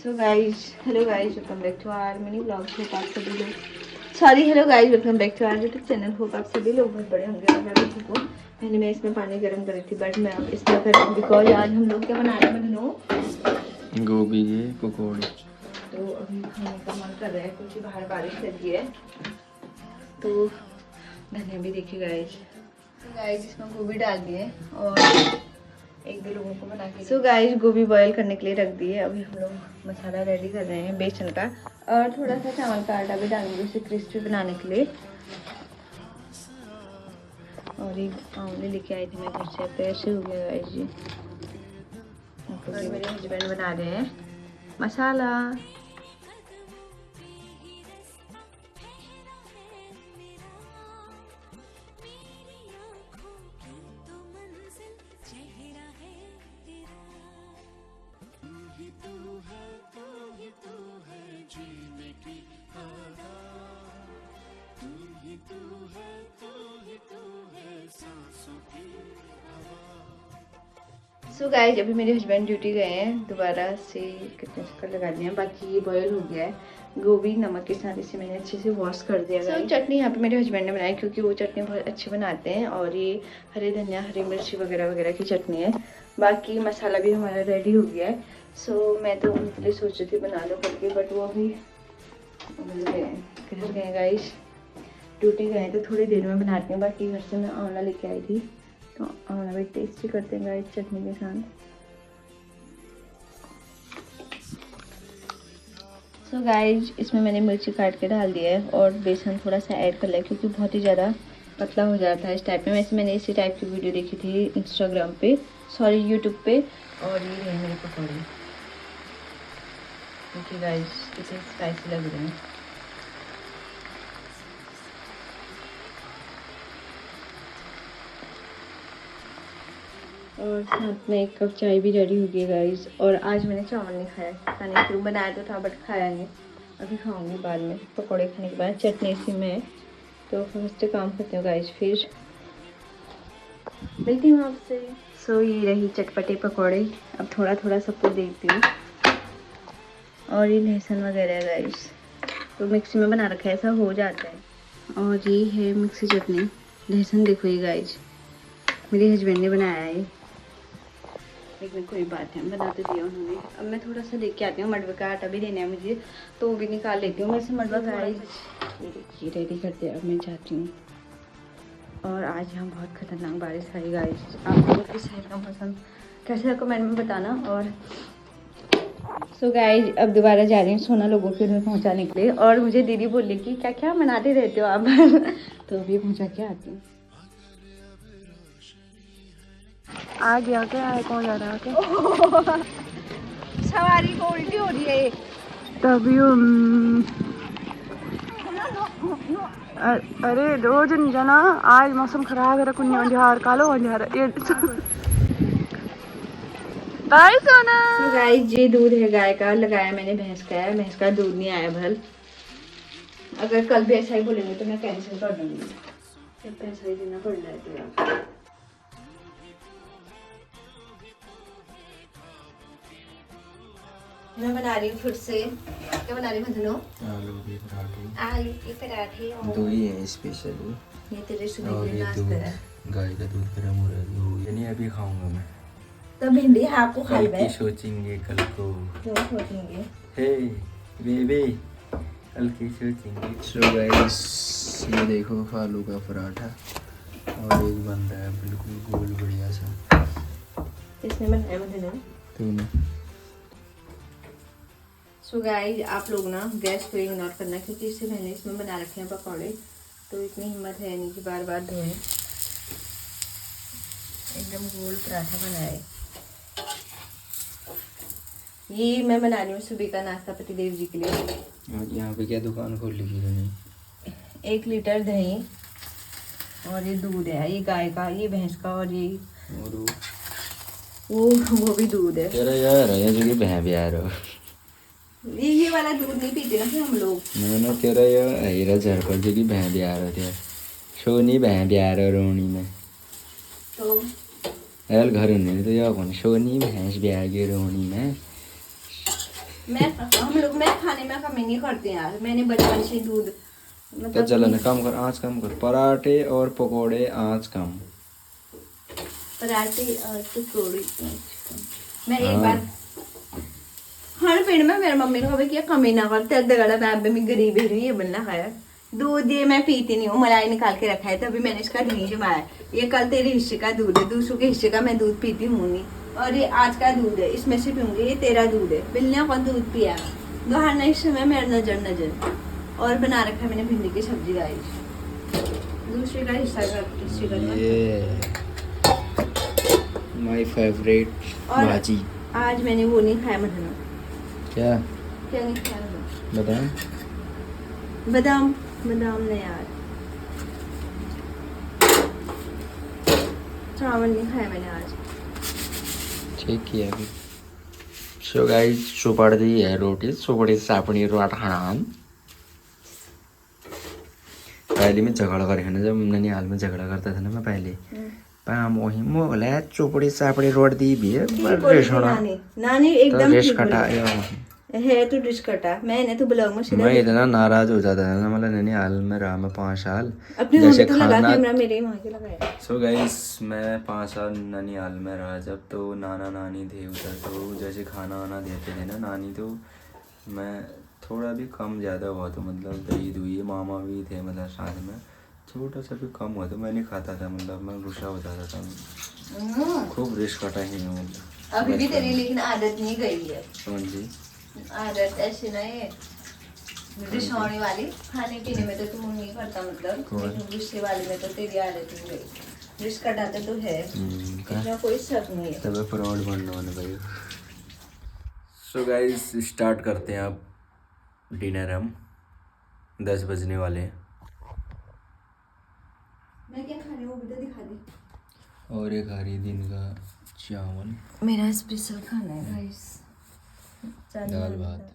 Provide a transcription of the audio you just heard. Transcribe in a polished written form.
So guys hello guys welcome back to our mini blog. Hope आप सभी लोग hello guys welcome back to our YouTube channel. Hope आप सभी लोग बहुत बड़े होंगे और मैं भी ठीक हूँ। मैं इसमें पानी गर्म करी थी बट मैं अब इसमें कर रही हूँ बिकॉज आज हम लोग क्या बना रहे हैं बहनों, गोभी के पकौड़े। तो अभी खाने का मन कर रहा है क्योंकि बाहर बारिश लगी है। तो धनिया भी देखिए गाइज इसमें गोभी डाल दिए और एक दो लोगों को बना के। सो गाइस गोभी बॉईल करने के लिए रख दिए। अभी हम लोग मसाला रेडी कर रहे हैं बेसन का और थोड़ा सा चावल का आटा भी डालेंगे उसे क्रिस्पी बनाने के लिए। और ये आंवले लेके आई थी मैं घर से, तो ऐसे हो गया गाइस जी। और मेरे हस्बैंड बना रहे हैं मसाला। सो गाइस अभी मेरे हस्बैंड ड्यूटी गए हैं, दोबारा से कितने चक्कर लगा दिए हैं। बाकी ये बॉयल हो गया है। गोभी नमक के साथ इसे मैंने अच्छे से वॉश कर दिया। सो चटनी यहाँ पे मेरे हस्बैंड ने बनाई क्योंकि वो चटनी बहुत अच्छी बनाते हैं और ये हरे धनिया हरी मिर्ची वगैरह वगैरह की चटनी है। बाकी मसाला भी हमारा रेडी हो गया है। सो मैं तो उनके लिए सोच रही थी बना लो करके बट वो अभी घर गए गाइस, ड्यूटी गए तो थोड़ी देर में बनाते हैं। बाकी घर से मैं आंवला लेके आई थी तो आंवला भी टेस्टी करते हैं गाइस चटनी के साथ। सो गाइस इसमें मैंने मिर्ची काट के डाल दिया है और बेसन थोड़ा सा ऐड कर लिया क्योंकि बहुत ही ज़्यादा पतला हो जाता है इस टाइप में। वैसे मैंने इसी टाइप की वीडियो देखी थी इंस्टाग्राम पे, सॉरी यूट्यूब पे। और ये है मेरे पकौड़े क्योंकि गाइस इसे स्पाइसी लग रहे हैं। और साथ में एक कप चाय भी रेडी हो गई गाइस। और आज मैंने चावल नहीं खाया, पता नहीं क्यों, बनाया तो था बट खाया नहीं। अभी खाऊंगी बाद में, पकौड़े खाने के बाद। चटनी इसी में है तो फर्स्ट काम करते हो गाइस, फिर मिलती हूँ आपसे। सो ये रही चटपटे पकौड़े। अब थोड़ा थोड़ा सबको देखती हूँ। और ये लहसुन वगैरह है गाइस, तो मिक्सी में बना रखा है, ऐसा हो जाता है। और ये है मिक्सी चटनी। लहसुन देखो ये गाइस मेरे हस्बैंड ने बनाया है, लेकिन कोई बात नहीं बना तो दिया उन्होंने। अब मैं थोड़ा सा लेके आती हूँ, मडवे का आटा भी देना है मुझे तो वो भी निकाल लेती हूँ। वैसे मडवा गाइस ये देखिए रेडी करते हैं। अब मैं जाती हूँ। और आज यहाँ बहुत खतरनाक बारिश आई गाइस। आप लोगों की साइड का मौसम कैसे है कमेंट में बताना। और सो गाइस अब दोबारा जा रही हूँ सोना लोगों के घर पहुँचाने के लिए। और मुझे दीदी बोली कि क्या क्या बनाते रहते हो आप तो अभी पहुँचा के आती हूँ। आ गया क्या है, कौन जा रहा है क्या? सवारी को उल्टी हो रही है तभी अरे रोज नहीं जाना, आज मौसम खराब है। कुन्नी अंधियार कालो अंधियार ये बाय सोना। तो गाइस ये दूध है गाय का, लगाया मैंने भैंस का है। भैंस का दूध नहीं आया भल। अगर कल भी ऐसा ही बोलेंगे तो मैं कैंसिल कर दूंगी, फिर पैसा ही देना पड़ रहा है तो यार। मैं बना रही हूँ फिर से, क्या बना रही हूँ धनो? आलू के पराठे। आलू के पराठे। दो ही है स्पेशली। ये तेरे सुबह और के ये नाश्ता दूध, है। गाय का दूध गर्म हो रहा है तो ये नहीं अभी खाऊंगा मैं। तो भिंडी आपको कल खाई की सोचेंगे कल को। तो सोचेंगे। हे बेबी कल की सोचेंगे। सो गाइस ये देखो आलू का पराठा और एक बन रहा है बिल्कुल गोल बढ़िया सा। इसमें बनाया मुझे तूने। सो गाइस आप लोग ना गैस को इग्नोर करना क्योंकि इससे मैंने इसमें बना रखे हैं पकौड़े, तो इतनी हिम्मत है नहीं कि बार बार धोएं। एकदम गोल पराठा बनाए। ये मैं बना रही हूँ सुबह का नाश्ता पतिदेव जी के लिए। और यहाँ पे क्या दुकान खोल ली तूने? 1 लीटर दही और ये दूध है, ये गाय का, ये भैंस का और ये और वो भी दूध है। तेरा यार है जो कि बह यार हो। ये वाला दूध नहीं पीते ना फिर हम लोग। मैंने तेरा यार हीरा झर पर जो कि बह यार हो तेरा सोनी बह यार हो रोनी में तो यार घर होने तो यार कौन सोनी भैंस ब्याह के रोनी में मैं खाने में कमी नहीं करते यार, मैंने बचपन से दूध तो चलो ना, कम कर, आँच कम कर। पराठे और पकोड़े आँच कम। पराठे और पकौड़ी मैं एक बार खाने पीने में मेरी मम्मी ने कभी किया कमी ना करते दगड़ा मैं भी गरीब ही रही है बनना खाया। दूध ये मैं पीती नहीं हूँ, मलाई निकाल के रखा है तो अभी मैंने इसका नहीं जमाया। ये कल तेरे हिस्से का दूध है, दूसरों के हिस्से का मैं दूध पीती हूँ नहीं। और ये आज का दूध है, इसमें से पीऊंगी। ये तेरा दूध है, बिल्लियों का दूध पिया गहर नहीं समय मेरा नजर और बना रखा है मैंने भिंडी की सब्जी गाइस। दूसरे का हिस्सा का ये माय फेवरेट भाजी। आज मैंने वो नहीं खाया मधुना। क्या नहीं खाया बादाम? बादाम नहीं यार, चावल नहीं खाया मैंने आज। ठीक किया अभी। सो गाइस चुपड़ी है रोटी, चुपड़ी सापड़ी रोट खाना। पहले में झगड़ा करे ना, जब ननिहाल में झगड़ा करता था ना मैं पहले, पाम वही मोला चुपड़ी सापड़ी रोट दी भी है नानी एकदम रेश कटा है तो डिश कटा। मैंने तो ब्लॉग में सीधा मैं इतना नाराज हो जाता था ना, मतलब ननिहाल में रहा मैं 5 साल। अपने जैसे तो लगा खाना कैमरा मेरे वहां के लगाया। सो गाइस मैं 5 साल ननिहाल में रहा जब, तो नाना नानी थे उधर, तो जैसे खाना वाना देते थे ना नानी, तो मैं थोड़ा भी कम ज़्यादा हुआ तो मतलब दही दुही, मामा भी थे मतलब साथ में, छोटा सा भी कम हुआ तो मैं नहीं खाता था, मतलब मैं गुस्सा हो जाता था। खूब रिस्क कटा ही मैं मतलब। अभी भी तेरी लेकिन आदत नहीं गई है। कौन सी आदत? ऐसी नहीं रिश्वनी वाली, खाने पीने में तो तू नहीं करता मतलब, लेकिन गुस्से वाली में तो तेरी आदत नहीं गई। रिस्क कटाते तो है, इसमें कोई शक नहीं है। तब फ्रॉड बनने वाले भाई। सो गाइस स्टार्ट करते हैं अब डिनर। हम 10 बजने वाले हैं। मैं क्या खा रही हूँ वो भी तो दिखा दे। और एक हरी दिन का चावल, मेरा स्पेशल खाना है गाइस, दाल भात।